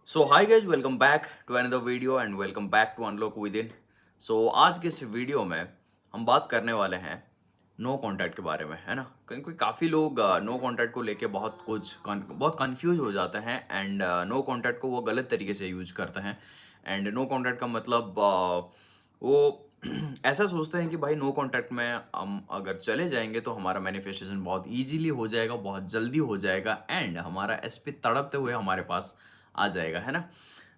So hi guys, welcome back to another video and welcome back to unlock with in. So आज के इस video में हम बात करने वाले हैं नो कॉन्टैक्ट के बारे में, है ना। क्योंकि काफ़ी लोग नो कॉन्टैक्ट को लेके बहुत कंफ्यूज हो जाते हैं एंड नो कॉन्टैक्ट को वो गलत तरीके से यूज करते हैं। एंड नो कॉन्टैक्ट का मतलब वो ऐसा सोचते हैं कि भाई नो कॉन्टैक्ट में हम अगर चले जाएंगे तो हमारा मैनिफेस्टेशन बहुत इजीली हो जाएगा, बहुत जल्दी हो जाएगा एंड हमारा एसपी तड़पते हुए हमारे पास आ जाएगा, है ना।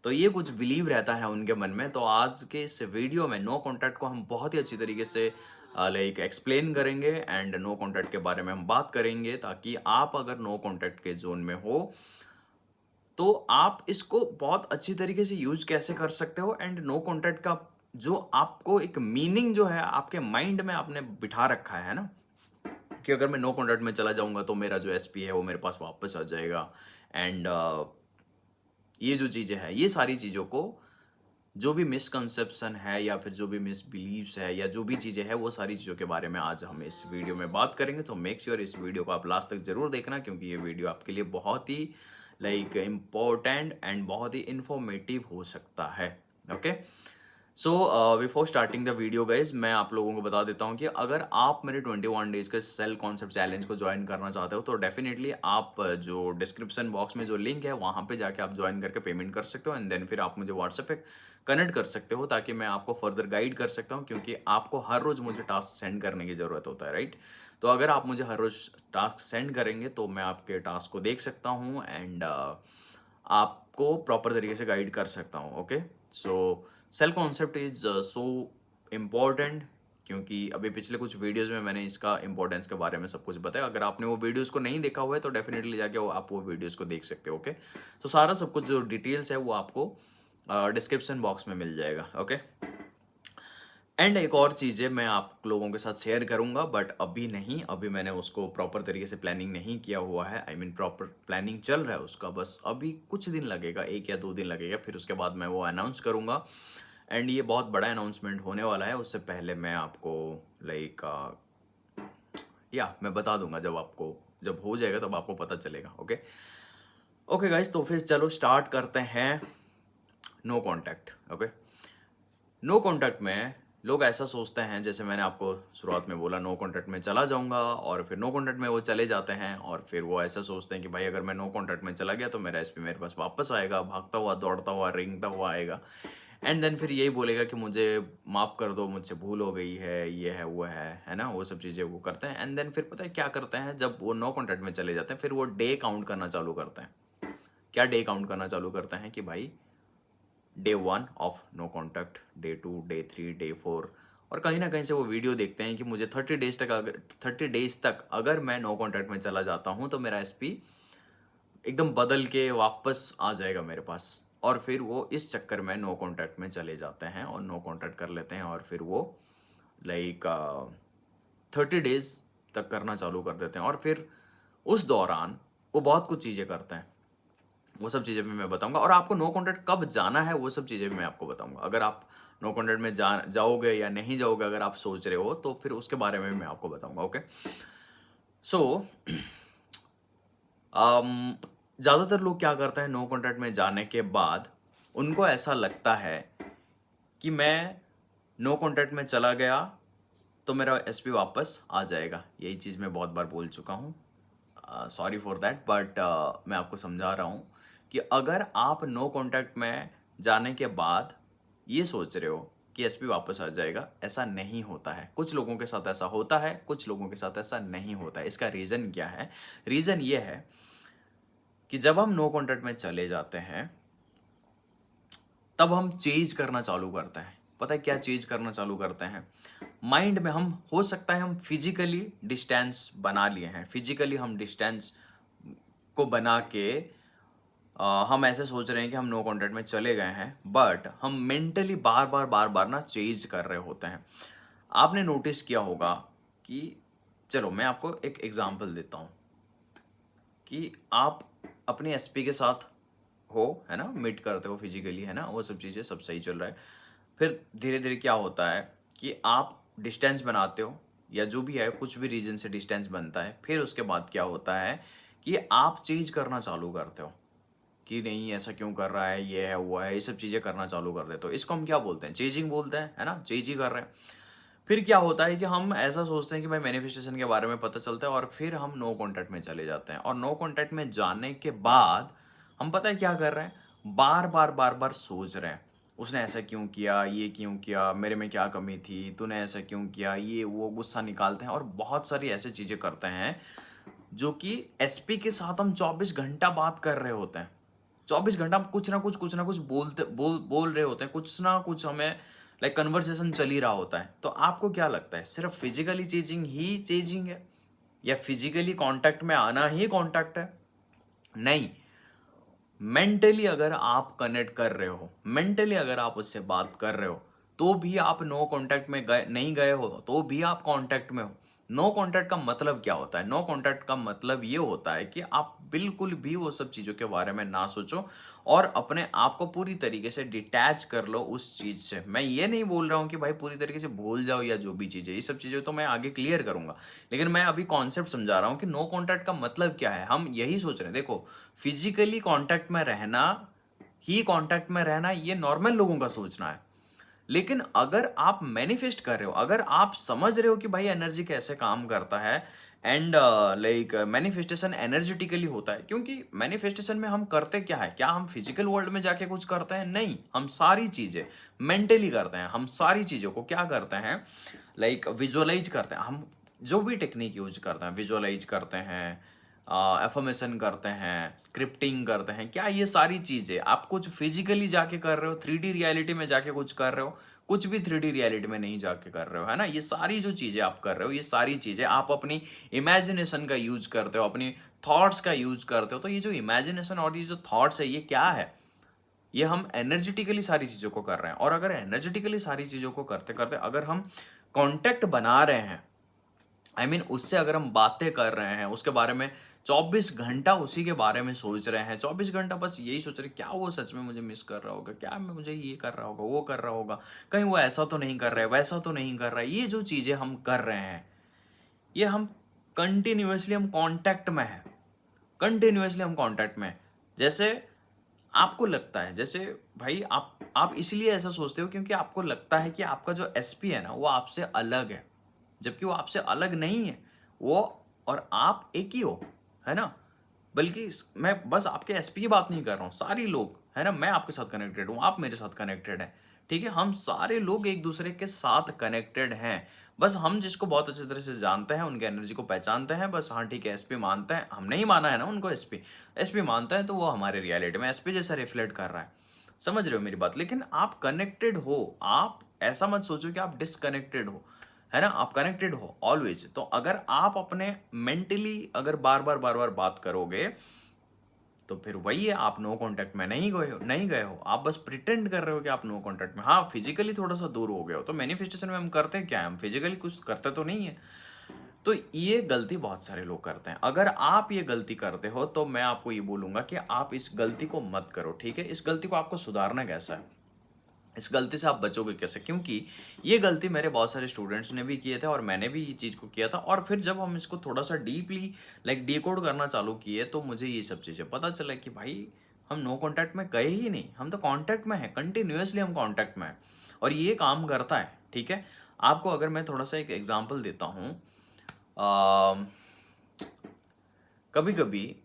तो ये कुछ बिलीव रहता है उनके मन में। तो आज के इस वीडियो में नो कॉन्टैक्ट को हम बहुत ही अच्छी तरीके से लाइक एक्सप्लेन करेंगे एंड नो कॉन्टैक्ट के बारे में हम बात करेंगे, ताकि आप अगर नो कॉन्टैक्ट के जोन में हो तो आप इसको बहुत अच्छी तरीके से यूज कैसे कर सकते हो। एंड नो कॉन्टैक्ट का जो आपको एक मीनिंग जो है आपके माइंड में आपने बिठा रखा है ना, कि अगर मैं नो कॉन्टैक्ट में चला जाऊंगा तो मेरा जो एसपी है वो मेरे पास वापस आ जाएगा। एंड ये जो चीज़ें हैं, ये सारी चीज़ों को, जो भी मिसकंसेप्शन है या फिर जो भी मिसबिलीव्स है या जो भी चीज़ें हैं, वो सारी चीज़ों के बारे में आज हम इस वीडियो में बात करेंगे। तो मेक श्योर इस वीडियो को आप लास्ट तक ज़रूर देखना, क्योंकि ये वीडियो आपके लिए बहुत ही लाइक इम्पोर्टेंट एंड बहुत ही इंफॉर्मेटिव हो सकता है। Okay, so before starting the video guys, मैं आप लोगों को बता देता हूँ कि अगर आप मेरे 21 डेज के सेल कॉन्सेप्ट चैलेंज को ज्वाइन करना चाहते हो तो डेफिनेटली आप जो डिस्क्रिप्शन बॉक्स में जो लिंक है वहाँ पे जाके आप ज्वाइन करके पेमेंट कर सकते हो एंड देन फिर आप मुझे व्हाट्सएप पे कनेक्ट कर सकते हो, ताकि मैं आपको फर्दर गाइड कर सकता हूँ। क्योंकि आपको हर रोज़ मुझे टास्क सेंड करने की ज़रूरत होता है, राइट। तो अगर आप मुझे हर रोज़ टास्क सेंड करेंगे तो मैं आपके टास्क को देख सकता हूँ एंड आपको प्रॉपर तरीके से गाइड कर सकता हूँ। Okay, so cell concept is so important, क्योंकि अभी पिछले कुछ वीडियोस में मैंने इसका इंपॉर्टेंस के बारे में सब कुछ बताया। अगर आपने वो वीडियोस को नहीं देखा हुआ है तो डेफिनेटली जाके आप वो वीडियोस को देख सकते हो। ओके, तो सारा सब कुछ जो डिटेल्स है वो आपको डिस्क्रिप्शन बॉक्स में मिल जाएगा। ओके, एंड एक और चीज़ है मैं आप लोगों के साथ शेयर करूंगा, बट अभी नहीं, अभी मैंने उसको प्रॉपर तरीके से प्लानिंग नहीं किया हुआ है। आई मीन प्रॉपर प्लानिंग चल रहा है उसका, बस अभी कुछ दिन लगेगा, 1 या 2 दिन लगेगा, फिर उसके बाद मैं वो अनाउंस करूंगा। एंड ये बहुत बड़ा अनाउंसमेंट होने वाला है। उससे पहले मैं आपको लाइक या मैं बता दूंगा, जब हो जाएगा तब आपको पता चलेगा। ओके ओके गाइज, तो फिर चलो स्टार्ट करते हैं no contact. Okay, no contact में लोग ऐसा सोचते हैं, जैसे मैंने आपको शुरुआत में बोला, नो कॉन्टैक्ट में चला जाऊंगा, और फिर नो कॉन्टैक्ट में वो चले जाते हैं और फिर वो ऐसा सोचते हैं कि भाई अगर मैं नो कॉन्टैक्ट में चला गया तो मेरा एसपी मेरे पास वापस आएगा, भागता हुआ, दौड़ता हुआ, रेंगता हुआ आएगा एंड देन फिर यही बोलेगा कि मुझे माफ़ कर दो, मुझसे भूल हो गई है, ये है वो है ना। वो सब चीज़ें वो करते हैं एंड देन फिर पता है क्या करते हैं, जब वो नो कॉन्टैक्ट में चले जाते हैं फिर वो डे काउंट करना चालू करते हैं। क्या डे काउंट करना चालू करते हैं कि भाई day 1 of no contact, day 2, day 3, day 4, और कहीं ना कहीं से वो वीडियो देखते हैं कि मुझे 30 डेज तक अगर मैं नो कॉन्टैक्ट में चला जाता हूँ तो मेरा एसपी एकदम बदल के वापस आ जाएगा मेरे पास। और फिर वो इस चक्कर में नो कॉन्टैक्ट में चले जाते हैं और नो कॉन्टैक्ट कर लेते हैं, और फिर वो लाइक 30 डेज तक करना चालू कर देते हैं। और फिर उस दौरान वो बहुत कुछ चीज़ें करते हैं, वो सब चीज़ें भी मैं बताऊंगा। और आपको नो कॉन्टैक्ट कब जाना है वो सब चीज़ें भी मैं आपको बताऊंगा। अगर आप नो कॉन्टैक्ट में जाओगे या नहीं जाओगे, अगर आप सोच रहे हो तो फिर उसके बारे में मैं आपको बताऊंगा। ओके, सो ज़्यादातर लोग क्या करते हैं, नो कॉन्टैक्ट में जाने के बाद उनको ऐसा लगता है कि मैं नो कॉन्टैक्ट में चला गया तो मेरा एसपी वापस आ जाएगा। यही चीज़ मैं बहुत बार बोल चुका हूँ, सॉरी फॉर दैट, बट मैं आपको समझा रहा हूँ कि अगर आप नो कॉन्टैक्ट में जाने के बाद ये सोच रहे हो कि एसपी वापस आ जाएगा, ऐसा नहीं होता है। कुछ लोगों के साथ ऐसा होता है, कुछ लोगों के साथ ऐसा नहीं होता है। इसका रीज़न क्या है? रीज़न ये है कि जब हम नो कॉन्टैक्ट में चले जाते हैं तब हम चेंज करना चालू करते हैं। पता है क्या चेंज करना चालू करते हैं? माइंड में हम, हो सकता है हम फिजिकली डिस्टेंस बना लिए हैं, फिजिकली हम डिस्टेंस को बना के हम ऐसे सोच रहे हैं कि हम नो कॉन्टैक्ट में चले गए हैं, बट हम मेंटली बार बार ना चेंज कर रहे होते हैं। आपने नोटिस किया होगा कि, चलो मैं आपको एक एग्जांपल देता हूँ कि आप अपने एसपी के साथ हो, है ना, मीट करते हो फिजिकली, है ना, वो सब चीज़ें सब सही चल रहा है। फिर धीरे धीरे क्या होता है कि आप डिस्टेंस बनाते हो, या जो भी है कुछ भी रीजन से डिस्टेंस बनता है। फिर उसके बाद क्या होता है कि आप चेंज करना चालू करते हो। कि नहीं ऐसा क्यों कर रहा है, ये है वो है, ये सब चीज़ें करना चालू कर दे। तो इसको हम क्या बोलते हैं, चेजिंग बोलते हैं, है ना, चेज ही कर रहे हैं। फिर क्या होता है कि हम ऐसा सोचते हैं कि भाई मैनिफेस्टेशन के बारे में पता चलता है और फिर हम नो कॉन्टैक्ट में चले जाते हैं, और नो कॉन्टैक्ट में जाने के बाद हम पता है क्या कर रहे हैं, बार बार सोच रहे हैं उसने ऐसा क्यों किया, ये क्यों किया, मेरे में क्या कमी थी, तूने ऐसा क्यों किया, ये वो गुस्सा निकालते हैं और बहुत सारी ऐसी चीज़ें करते हैं जो कि एसपी के साथ हम 24 घंटा बात कर रहे होते हैं। 24 घंटा हम कुछ ना कुछ बोल रहे होते हैं, कुछ ना कुछ हमें लाइक कन्वर्सेशन चल ही रहा होता है। तो आपको क्या लगता है, सिर्फ फिजिकली चेजिंग ही चेजिंग है, या फिजिकली कांटेक्ट में आना ही कांटेक्ट है? नहीं, मेंटली अगर आप कनेक्ट कर रहे हो, मेंटली अगर आप उससे बात कर रहे हो, तो भी आप नो कांटेक्ट में गए नहीं गए हो, तो भी आप कांटेक्ट में हो। नो कांटेक्ट का मतलब क्या होता है? नो कांटेक्ट का मतलब ये होता है कि आप बिल्कुल भी वो सब चीज़ों के बारे में ना सोचो और अपने आप को पूरी तरीके से डिटैच कर लो उस चीज़ से। मैं ये नहीं बोल रहा हूँ कि भाई पूरी तरीके से भूल जाओ या जो भी चीज़ें, ये सब चीज़ें तो मैं आगे क्लियर करूंगा, लेकिन मैं अभी कॉन्सेप्ट समझा रहा हूँ कि नो कांटेक्ट का मतलब क्या है। हम यही सोच रहे हैं, देखो फिजिकली कांटेक्ट में रहना ही कांटेक्ट में रहना, ये नॉर्मल लोगों का सोचना है। लेकिन अगर आप मैनिफेस्ट कर रहे हो, अगर आप समझ रहे हो कि भाई एनर्जी कैसे काम करता है, एंड लाइक मैनिफेस्टेशन एनर्जेटिकली होता है, क्योंकि मैनिफेस्टेशन में हम करते क्या है, क्या हम फिजिकल वर्ल्ड में जाके कुछ करते हैं? नहीं, हम सारी चीजें मेंटली करते हैं। हम सारी चीजों को क्या करते हैं, लाइक विजुअलाइज करते हैं। हम जो भी टेक्निक यूज करते हैं, विजुअलाइज करते हैं, एफर्मेशन करते हैं, स्क्रिप्टिंग करते हैं, क्या ये सारी चीज़ें आप कुछ फिजिकली जाके कर रहे हो, 3D रियलिटी में जाके कुछ कर रहे हो? कुछ भी 3D रियलिटी में नहीं जाके कर रहे हो, है ना। ये सारी जो चीज़ें आप कर रहे हो, ये सारी चीज़ें आप अपनी इमेजिनेशन का यूज करते हो, अपनी थॉट्स का यूज करते हो। तो ये जो इमेजिनेशन और ये जो थॉट्स है, ये क्या है? ये हम एनर्जेटिकली सारी चीज़ों को कर रहे हैं। और अगर एनर्जेटिकली सारी चीज़ों को करते करते अगर हम कॉन्टेक्ट बना रहे हैं, उससे अगर हम बातें कर रहे हैं, उसके बारे में 24 घंटा उसी के बारे में सोच रहे हैं, 24 घंटा बस यही सोच रहे हैं, क्या वो सच में मुझे मिस कर रहा होगा, क्या मैं मुझे ये कर रहा होगा, वो कर रहा होगा, कहीं वो ऐसा तो नहीं कर रहा है, वैसा तो नहीं कर रहा है। ये जो चीज़ें हम कर रहे हैं, ये हम कंटिन्यूसली हम कांटेक्ट में है, कंटिन्यूसली हम कांटेक्ट में हैं। जैसे आपको लगता है, जैसे भाई आप इसलिए ऐसा सोचते हो क्योंकि आपको लगता है कि आपका जो एसपी है ना, वो आपसे अलग है, जबकि वो आपसे अलग नहीं है। वो और आप एक ही हो, है ना। बल्कि मैं बस आपके एसपी की बात नहीं कर रहा हूँ, सारी लोग, है ना, मैं आपके साथ कनेक्टेड हूँ, आप मेरे साथ कनेक्टेड है, ठीक है। हम सारे लोग एक दूसरे के साथ कनेक्टेड हैं। बस हम जिसको बहुत अच्छी तरह से जानते हैं, उनके एनर्जी को पहचानते हैं, बस हाँ ठीक है एसपी मानते हैं, हम नहीं माना है ना उनको, एसपी एसपी मानता है, तो वो हमारे रियलिटी में एसपी जैसा रिफ्लेक्ट कर रहा है। समझ रहे हो मेरी बात? लेकिन आप कनेक्टेड हो, आप ऐसा मत सोचो कि आप डिसकनेक्टेड हो, है ना। आप कनेक्टेड हो ऑलवेज। तो अगर आप अपने मेंटली अगर बार बार बात करोगे, तो फिर वही है, आप नो कांटेक्ट में नहीं गए हो, आप बस प्रिटेंड कर रहे हो कि आप नो कांटेक्ट में, हाँ फिजिकली थोड़ा सा दूर हो गए हो। तो मैनिफेस्टेशन में हम करते हैं क्या है, हम फिजिकली कुछ करते तो नहीं है। तो ये गलती बहुत सारे लोग करते हैं। अगर आप ये गलती करते हो, तो मैं आपको ये बोलूंगा कि आप इस गलती को मत करो, ठीक है। इस गलती को आपको सुधारना कैसा है, इस गलती से आप बचोगे कैसे? क्योंकि ये गलती मेरे बहुत सारे स्टूडेंट्स ने भी किए थे और मैंने भी ये चीज़ को किया था। और फिर जब हम इसको थोड़ा सा डीपली लाइक डिकोड करना चालू किए, तो मुझे ये सब चीज़ें पता चला कि भाई हम नो कांटेक्ट में गए ही नहीं, हम तो कांटेक्ट में हैं, कंटिन्यूसली हम कांटेक्ट में हैं, और ये काम करता है, ठीक है। आपको अगर मैं थोड़ा सा एक एग्जांपल देता हूँ, कभी कभी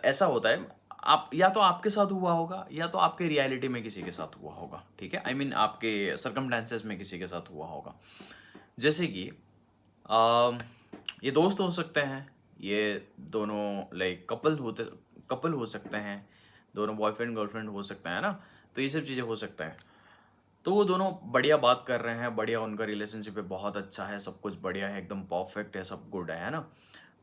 ऐसा होता है, आप या तो आपके साथ हुआ होगा या तो आपके रियलिटी में किसी के साथ हुआ होगा, ठीक है। आपके सरकमस्टेंसेस में किसी के साथ हुआ होगा। जैसे कि ये दोस्त हो सकते हैं, ये दोनों लाइक कपल हो सकते हैं, दोनों बॉयफ्रेंड गर्लफ्रेंड हो सकते हैं ना। तो ये सब चीज़ें हो सकता है। तो वो दोनों बढ़िया बात कर रहे हैं, बढ़िया उनका रिलेशनशिप है, बहुत अच्छा है, सब कुछ बढ़िया है, एकदम परफेक्ट है, सब गुड है ना।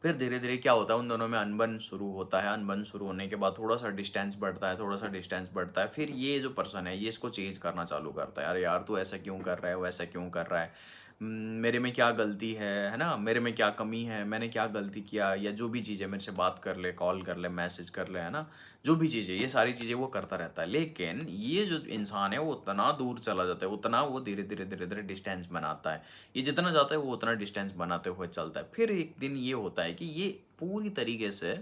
फिर धीरे धीरे क्या होता है, उन दोनों में अनबन शुरू होता है। अनबन शुरू होने के बाद थोड़ा सा डिस्टेंस बढ़ता है, थोड़ा सा डिस्टेंस बढ़ता है। फिर ये जो पर्सन है, ये इसको चेंज करना चालू करता है, अरे यार तू ऐसा क्यों कर रहा है, वैसा क्यों कर रहा है, मेरे में क्या गलती है ना, मेरे में क्या कमी है, मैंने क्या गलती किया, या जो भी चीज़ें, मेरे से बात कर ले, कॉल कर ले, मैसेज कर ले, है ना। जो भी चीज़ें, ये सारी चीज़ें वो करता रहता है। लेकिन ये जो इंसान है, वो उतना दूर चला जाता है, उतना वो धीरे धीरे धीरे धीरे डिस्टेंस बनाता है। ये जितना जाता है, वो उतना डिस्टेंस बनाते हुए चलता है। फिर एक दिन ये होता है कि ये पूरी तरीके से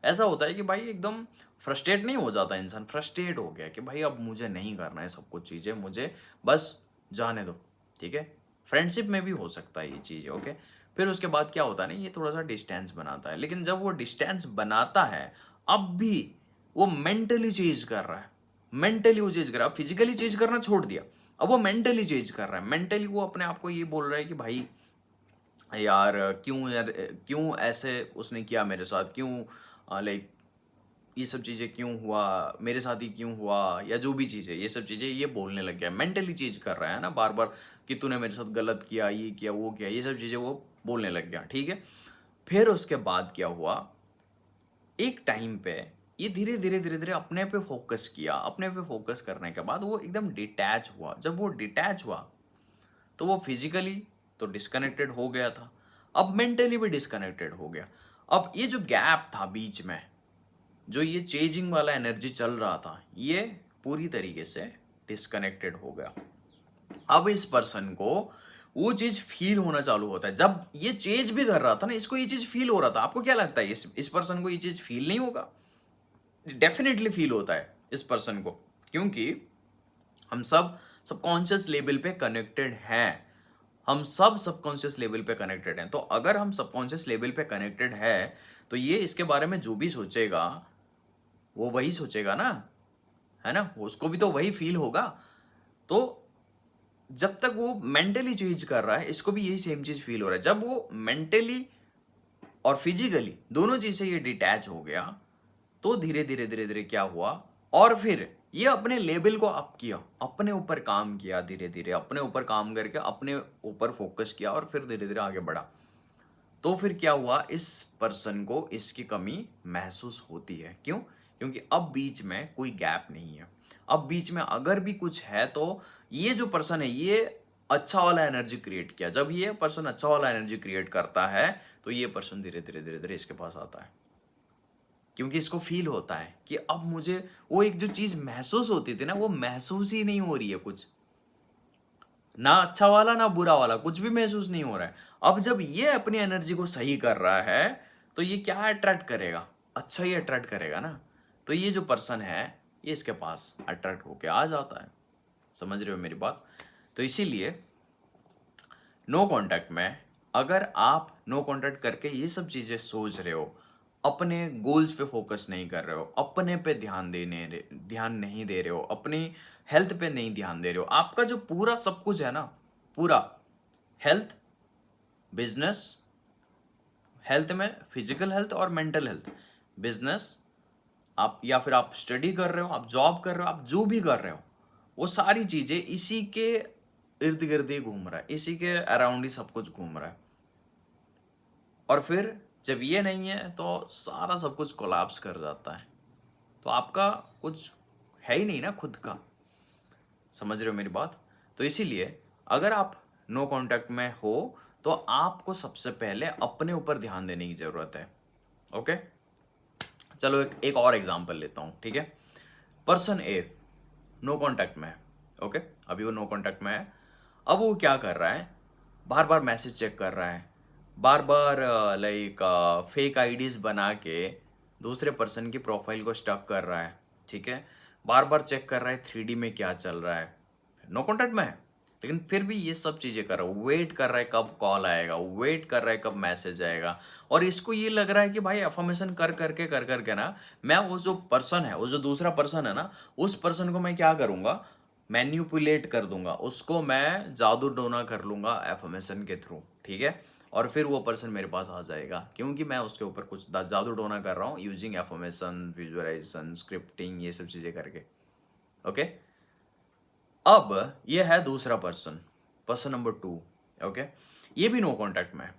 ऐसा होता है कि भाई एकदम फ्रस्ट्रेट नहीं हो जाता इंसान, फ्रस्ट्रेट हो गया कि भाई अब मुझे नहीं करना है सब कुछ चीज़ें, मुझे बस जाने दो, ठीक है। फ्रेंडशिप में भी हो सकता है ये चीज़, ओके। फिर उसके बाद क्या होता है ना, ये थोड़ा सा डिस्टेंस बनाता है, लेकिन जब वो डिस्टेंस बनाता है, अब भी वो मेंटली चेंज कर रहा है, मेंटली वो चेंज कर रहा है, फिजिकली चेंज करना छोड़ दिया, अब वो मेंटली चेंज कर रहा है। मेंटली वो अपने आप को ये बोल रहा है कि भाई यार यार क्यों ऐसे उसने किया मेरे साथ, क्यों लाइक ये सब चीज़ें क्यों हुआ मेरे साथ ही, क्यों हुआ, या जो भी चीज़ें, ये सब चीज़ें ये बोलने लग गया, मेंटली चीज कर रहा है ना बार बार कि तूने मेरे साथ गलत किया, ये किया, वो किया, ये सब चीज़ें वो बोलने लग गया, ठीक है। फिर उसके बाद क्या हुआ, एक टाइम पे ये धीरे धीरे धीरे धीरे अपने पे फोकस किया, अपने पे फोकस करने के बाद वो एकदम डिटैच हुआ। जब वो डिटैच हुआ तो वो फिजिकली तो डिस्कनेक्टेड हो गया था, अब मेंटली भी डिस्कनेक्टेड हो गया। अब ये जो गैप था बीच में, जो ये चेजिंग वाला एनर्जी चल रहा था, ये पूरी तरीके से डिस्कनेक्टेड हो गया। अब इस पर्सन को वो चीज फील होना चालू होता है। जब ये चेंज भी कर रहा था ना, इसको ये चीज फील हो रहा था। आपको क्या लगता है इस पर्सन को ये चीज फील नहीं होगा? डेफिनेटली फील होता है इस पर्सन को, क्योंकि हम सब सबकॉन्शियस लेवल पे कनेक्टेड हैं। हम सब सबकॉन्शियस लेवल पे कनेक्टेड हैं। तो अगर हम सबकॉन्शियस लेवल पे कनेक्टेड है तो ये इसके बारे में जो भी सोचेगा वो वही सोचेगा ना, है ना, उसको भी तो वही फील होगा। तो जब तक वो मेंटली चेंज कर रहा है, इसको भी यही सेम चीज फील हो रहा है। जब वो मेंटली और फिजिकली दोनों चीज से ये डिटैच हो गया तो धीरे धीरे धीरे धीरे क्या हुआ, और फिर ये अपने लेवल को अप किया, अपने ऊपर काम किया, धीरे धीरे अपने ऊपर काम करके अपने ऊपर फोकस किया और फिर धीरे धीरे आगे बढ़ा। तो फिर क्या हुआ, इस पर्सन को इसकी कमी महसूस होती है। क्यों? क्योंकि अब बीच में कोई गैप नहीं है। अब बीच में अगर भी कुछ है तो ये जो पर्सन है ये अच्छा वाला एनर्जी क्रिएट किया। जब ये पर्सन अच्छा वाला एनर्जी क्रिएट करता है तो ये पर्सन धीरे धीरे धीरे धीरे इसके पास आता है, क्योंकि इसको फील होता है कि अब मुझे वो एक जो चीज महसूस होती थी ना, वो महसूस ही नहीं हो रही है कुछ, ना अच्छा वाला ना बुरा वाला, कुछ भी महसूस नहीं हो रहा है। अब जब ये अपनी एनर्जी को सही कर रहा है तो ये क्या अट्रैक्ट करेगा, अच्छा ही अट्रैक्ट करेगा ना। तो ये जो पर्सन है ये इसके पास अट्रैक्ट होके आ जाता है। समझ रहे हो मेरी बात? तो इसीलिए नो कांटेक्ट में अगर आप नो कांटेक्ट करके ये सब चीजें सोच रहे हो, अपने गोल्स पे फोकस नहीं कर रहे हो, अपने पे ध्यान नहीं दे रहे हो, अपनी हेल्थ पे नहीं ध्यान दे रहे हो, आपका जो पूरा सब कुछ है ना, पूरा हेल्थ, बिजनेस, हेल्थ में फिजिकल हेल्थ और मेंटल हेल्थ, बिजनेस, आप या फिर आप स्टडी कर रहे हो, आप जॉब कर रहे हो, आप जो भी कर रहे हो, वो सारी चीजें इसी के इर्द गिर्द ही घूम रहा है, इसी के अराउंड ही सब कुछ घूम रहा है। और फिर जब ये नहीं है तो सारा सब कुछ कोलैप्स कर जाता है। तो आपका कुछ है ही नहीं ना खुद का। समझ रहे हो मेरी बात? तो इसीलिए अगर आप नो कांटेक्ट में हो तो आपको सबसे पहले अपने ऊपर ध्यान देने की जरूरत है। ओके, चलो एक और एग्जांपल लेता हूं, ठीक है। पर्सन ए नो कांटेक्ट में है, ओके, अभी वो नो कांटेक्ट में है। अब वो क्या कर रहा है, बार बार मैसेज चेक कर रहा है, बार बार लाइक फेक आईडीज बना के दूसरे पर्सन की प्रोफाइल को स्टक कर रहा है, ठीक है। बार बार चेक कर रहा है 3D में क्या चल रहा है, नो कांटेक्ट में है, लेकिन फिर भी ये सब चीजें कर रहा है, वेट कर रहा है कब कॉल आएगा, वेट कर रहा है कब मैसेज आएगा। और इसको ये लग रहा है कि भाई अफर्मेशन कर करके ना, मैं वो जो पर्सन है, वो जो दूसरा पर्सन है ना, उस पर्सन को मैं क्या करूंगा, मैन्युपुलेट कर दूंगा, उसको मैं जादू टोना कर लूंगा एफर्मेशन के थ्रू, ठीक है। और फिर वो पर्सन मेरे पास आ जाएगा क्योंकि मैं उसके ऊपर कुछ जादू टोना कर रहा हूँ यूजिंग एफर्मेशन, विजुअलाइजेशन, स्क्रिप्टिंग, ये सब चीजें करके, ओके। अब ये है दूसरा पर्सन, पर्सन नंबर 2, ओके। ये भी नो कांटेक्ट में है।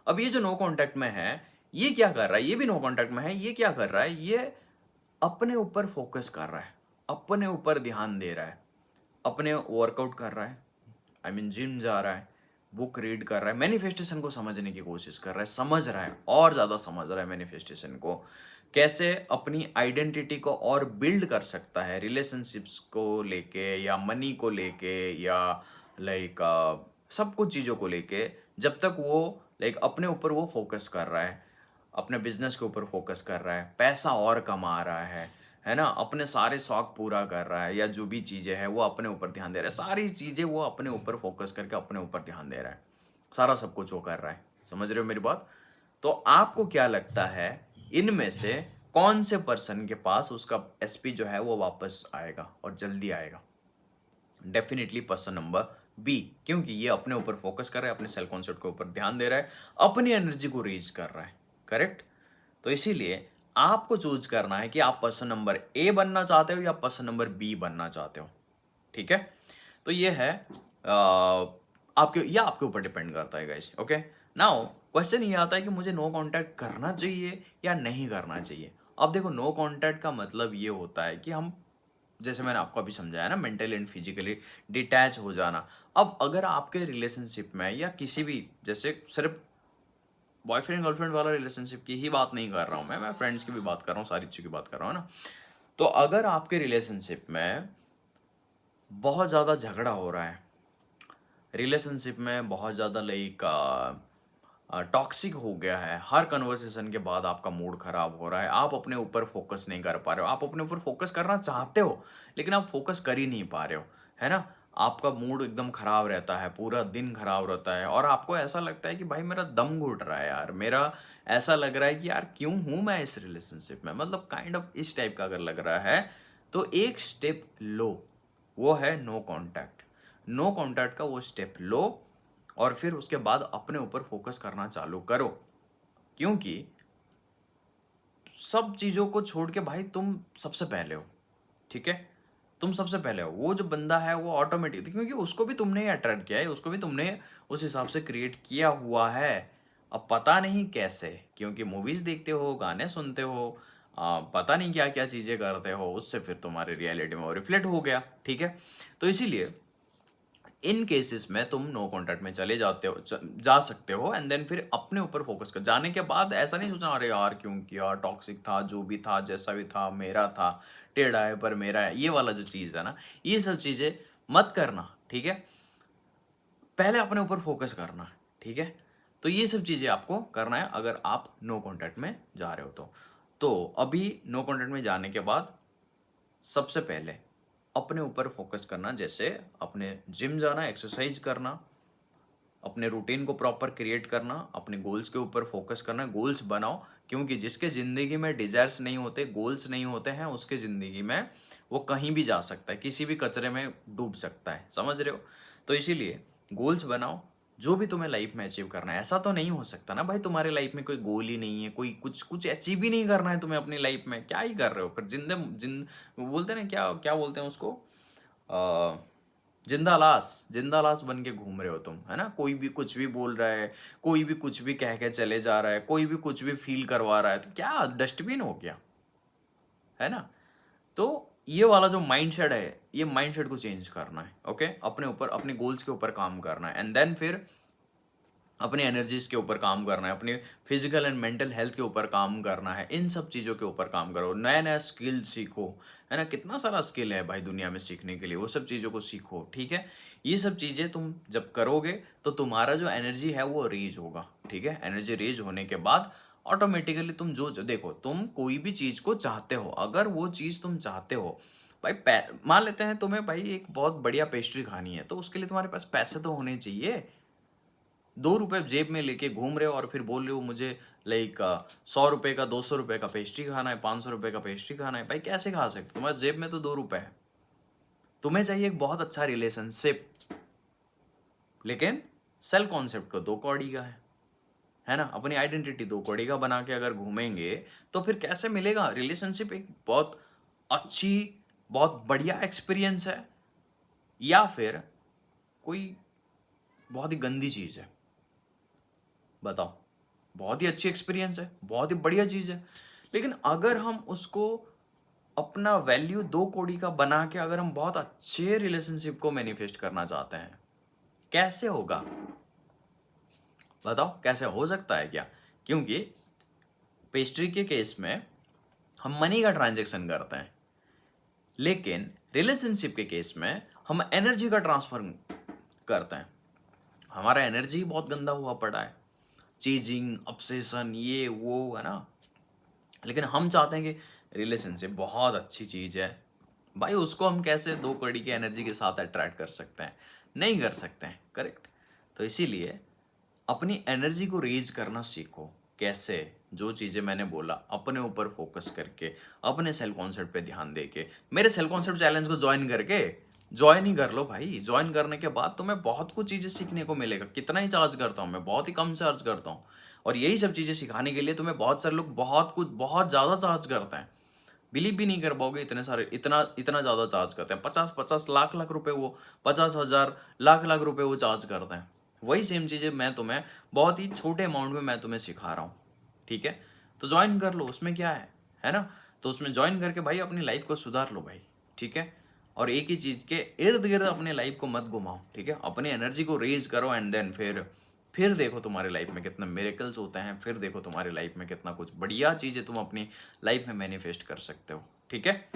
अब ये जो नो कांटेक्ट में है ये क्या कर रहा है, ये भी नो कांटेक्ट में है, ये क्या कर रहा है, ये अपने ऊपर फोकस कर रहा है, अपने ऊपर ध्यान दे रहा है, अपने वर्कआउट कर रहा है, आई मीन जिम जा रहा है, बुक रीड कर रहा है, मैनिफेस्टेशन को समझने की कोशिश कर रहा है, समझ रहा है, और ज़्यादा समझ रहा है मैनिफेस्टेशन को, कैसे अपनी आइडेंटिटी को और बिल्ड कर सकता है, रिलेशनशिप्स को लेके या मनी को लेके या लाइक सब कुछ चीज़ों को लेके। जब तक वो लाइक अपने ऊपर वो फोकस कर रहा है, अपने बिजनेस के ऊपर फोकस कर रहा है, पैसा और कमा रहा है ना, अपने सारे शौक पूरा कर रहा है, या जो भी चीज़ें हैं वो अपने ऊपर ध्यान दे रहा है, सारी चीज़ें वो अपने ऊपर फोकस करके अपने ऊपर ध्यान दे रहा है, सारा सब कुछ वो कर रहा है। समझ रहे हो मेरी बात? तो आपको क्या लगता है इनमें से कौन से पर्सन के पास उसका एसपी जो है वो वापस आएगा और जल्दी आएगा? डेफिनेटली पर्सन नंबर बी, क्योंकि ये अपने ऊपर फोकस कर रहा है, अपने सेल्फ कॉन्सेप्ट के ऊपर ध्यान दे रहा है, अपनी एनर्जी को रीच कर रहा है। करेक्ट? तो इसीलिए आपको चूज करना है कि आप पर्सन नंबर ए बनना चाहते हो या पर्सन नंबर बी बनना चाहते हो। ठीक है? तो ये है आपके ऊपर डिपेंड करता है गाइस। ओके, नाउ क्वेश्चन ये आता है कि मुझे नो कांटेक्ट करना चाहिए या नहीं करना चाहिए। अब देखो, नो कांटेक्ट का मतलब ये होता है कि हम, जैसे मैंने आपको अभी समझाया ना, मेंटली एंड फिजिकली डिटैच हो जाना। अब अगर आपके रिलेशनशिप में या किसी भी, जैसे सिर्फ बॉयफ्रेंड गर्लफ्रेंड वाला रिलेशनशिप की ही बात नहीं कर रहा हूँ मैं फ्रेंड्स की भी बात कर रहा हूँ, सारी चीज़ों की बात कर रहा हूँ ना। तो अगर आपके रिलेशनशिप में बहुत ज़्यादा झगड़ा हो रहा है, रिलेशनशिप में बहुत ज़्यादा लाइक टॉक्सिक हो गया है, हर कन्वर्सेशन के बाद आपका मूड खराब हो रहा है, आप अपने ऊपर फोकस नहीं कर पा रहे हो, आप अपने ऊपर फोकस करना चाहते हो लेकिन आप फोकस कर ही नहीं पा रहे हो, है ना, आपका मूड एकदम खराब रहता है, पूरा दिन खराब रहता है, और आपको ऐसा लगता है कि भाई मेरा दम घुट रहा है यार, मेरा ऐसा लग रहा है कि यार क्यों हूँ मैं इस रिलेशनशिप में, मतलब काइंड ऑफ इस टाइप का अगर लग रहा है, तो एक स्टेप लो, वो है नो कांटेक्ट। नो कांटेक्ट का वो स्टेप लो और फिर उसके बाद अपने ऊपर फोकस करना चालू करो, क्योंकि सब चीज़ों को छोड़ के भाई तुम सबसे पहले हो। ठीक है? तुम सबसे पहले हो, वो जो बंदा है वो ऑटोमेटिक, क्योंकि उसको भी तुमने अट्रैक्ट किया है, उसको भी तुमने उस हिसाब से क्रिएट किया हुआ है। अब पता नहीं कैसे, क्योंकि मूवीज देखते हो, गाने सुनते हो, पता नहीं क्या क्या चीज़ें करते हो, उससे फिर तुम्हारी रियलिटी में वो रिफ्लेक्ट हो गया। ठीक है? तो इसीलिए इन केसेस में तुम नो कॉन्टैक्ट में चले जाते हो, जा सकते हो, एंड देन फिर अपने ऊपर फोकस कर, जाने के बाद ऐसा नहीं सोचना अरे यार क्यों किया, टॉक्सिक था, जो भी था, जैसा भी था, मेरा था, टेढ़ा है पर मेरा है, ये वाला जो चीज़ है ना, ये सब चीज़ें मत करना। ठीक है? पहले अपने ऊपर फोकस करना। ठीक है? तो ये सब चीज़ें आपको करना है अगर आप नो कॉन्टैक्ट में जा रहे हो तो अभी नो कॉन्टैक्ट में जाने के बाद सबसे पहले अपने ऊपर फोकस करना, जैसे अपने जिम जाना, एक्सरसाइज करना, अपने रूटीन को प्रॉपर क्रिएट करना, अपने गोल्स के ऊपर फोकस करना, गोल्स बनाओ, क्योंकि जिसके ज़िंदगी में डिज़ायर्स नहीं होते, गोल्स नहीं होते हैं, उसके ज़िंदगी में वो कहीं भी जा सकता है, किसी भी कचरे में डूब सकता है। समझ रहे हो? तो इसीलिए गोल्स बनाओ, जो भी तुम्हें लाइफ में अचीव करना है। ऐसा तो नहीं हो सकता ना भाई तुम्हारे लाइफ में कोई गोल ही नहीं है, कोई कुछ कुछ अचीव ही नहीं करना है तुम्हें अपनी लाइफ में, क्या ही कर रहे हो फिर? वो बोलते हैं ना, क्या क्या बोलते हैं उसको, जिंदा लाश, जिंदा लाश बन के घूम रहे हो तुम, है ना, कोई भी कुछ भी बोल रहा है, कोई भी कुछ भी कह के चले जा रहा है, कोई भी कुछ भी फील करवा रहा है, तो क्या डस्टबिन हो गया, है ना? तो ये वाला जो माइंडसेट है, ये माइंडसेट को चेंज करना है। ओके, अपने ऊपर, अपने गोल्स के ऊपर काम करना है, एंड देन फिर अपनी एनर्जीज के ऊपर काम करना है, अपनी फिजिकल एंड मेंटल हेल्थ के ऊपर काम करना है, इन सब चीज़ों के ऊपर काम करो, नया नया स्किल सीखो, है ना, कितना सारा स्किल है भाई दुनिया में सीखने के लिए, वो सब चीज़ों को सीखो। ठीक है? ये सब चीज़ें तुम जब करोगे तो तुम्हारा जो एनर्जी है वो रेज होगा। ठीक है? एनर्जी रेज होने के बाद ऑटोमेटिकली तुम जो देखो, तुम कोई भी चीज़ को चाहते हो, अगर वो चीज़ तुम चाहते हो भाई, मान लेते हैं तुम्हें भाई एक बहुत बढ़िया पेस्ट्री खानी है, तो उसके लिए तुम्हारे पास पैसे तो होने चाहिए। 2 रुपए जेब में लेके घूम रहे हो और फिर बोल रहे हो मुझे लाइक 100 रुपए का, 200 रुपए का पेस्ट्री खाना है, 500 रुपए का पेस्ट्री खाना है, भाई कैसे खा सकते हो? तुम्हारे जेब में तो 2 रुपए है। तुम्हें चाहिए एक बहुत अच्छा रिलेशनशिप, लेकिन सेल्फ कॉन्सेप्ट को 2 कौड़ी का है ना, अपनी आइडेंटिटी 2 कौड़ी का बना के अगर घूमेंगे तो फिर कैसे मिलेगा रिलेशनशिप? एक बहुत अच्छी, बहुत बढ़िया एक्सपीरियंस है, या फिर कोई बहुत ही गंदी चीज है? बताओ। बहुत ही अच्छी एक्सपीरियंस है, बहुत ही बढ़िया चीज है, लेकिन अगर हम उसको अपना वैल्यू 2 कौड़ी का बना के अगर हम बहुत अच्छे रिलेशनशिप को मैनिफेस्ट करना चाहते हैं, कैसे होगा? बताओ, कैसे हो सकता है क्या? क्योंकि पेस्ट्री के केस में हम मनी का ट्रांजेक्शन करते हैं, लेकिन रिलेशनशिप के केस में हम एनर्जी का ट्रांसफर करते हैं। हमारा एनर्जी बहुत गंदा हुआ पड़ा है, चेजिंग, ऑब्सेशन, ये वो, है ना। लेकिन हम चाहते हैं कि रिलेशनशिप बहुत अच्छी चीज़ है भाई, उसको हम कैसे 2 कड़ी की एनर्जी के साथ अट्रैक्ट कर सकते हैं? नहीं कर सकते हैं, करेक्ट। तो इसीलिए अपनी एनर्जी को रेज करना सीखो। कैसे? जो चीज़ें मैंने बोला, अपने ऊपर फोकस करके, अपने सेल्फ कॉन्सेप्ट पे ध्यान देके, मेरे सेल्फ कॉन्सेप्ट चैलेंज को ज्वाइन करके, ज्वाइन ही कर लो भाई। ज्वाइन करने के बाद तुम्हें बहुत कुछ चीज़ें सीखने को मिलेगा। कितना ही चार्ज करता हूँ मैं? बहुत ही कम चार्ज करता हूँ। और यही सब चीज़ें सिखाने के लिए तुम्हें बहुत सारे लोग बहुत कुछ बहुत ज़्यादा चार्ज करते हैं। बिलीव भी नहीं कर पाओगे, इतने सारे, इतना इतना ज़्यादा चार्ज करते हैं। 50-50 लाख लाख रुपए, वो 50,000 लाख लाख रुपए वो चार्ज करते हैं। वही सेम चीज़ें मैं तुम्हें बहुत ही छोटे अमाउंट में मैं तुम्हें सिखा रहा हूँ, ठीक है। तो ज्वाइन कर लो, उसमें क्या है ना। तो उसमें ज्वाइन करके भाई अपनी लाइफ को सुधार लो भाई, ठीक है। और एक ही चीज़ के इर्द गिर्द अपने लाइफ को मत घुमाओ, ठीक है। अपनी एनर्जी को रेज करो एंड देन फिर देखो तुम्हारे लाइफ में कितना मिरेकल्स होते हैं। फिर देखो तुम्हारी लाइफ में कितना कुछ बढ़िया चीज़ें तुम अपनी लाइफ में मैनिफेस्ट कर सकते हो, ठीक है।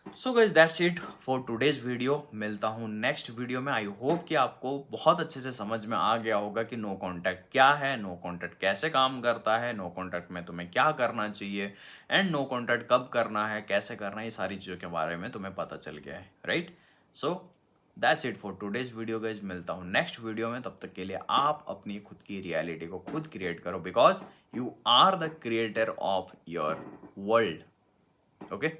So guys that's it for today's video. मिलता हूँ नेक्स्ट वीडियो में। आई होप कि आपको बहुत अच्छे से समझ में आ गया होगा कि नो कॉन्टैक्ट क्या है, नो कॉन्टैक्ट कैसे काम करता है, नो कॉन्टैक्ट में तुम्हें क्या करना चाहिए, एंड नो कॉन्टैक्ट कब करना है, कैसे करना है, ये सारी चीज़ों के बारे में तुम्हें पता चल गया है, right. So that's it for today's video guys. मिलता हूँ नेक्स्ट वीडियो में। तब तक के लिए आप अपनी खुद की रियलिटी को खुद क्रिएट करो, because you are the creator of your world, okay.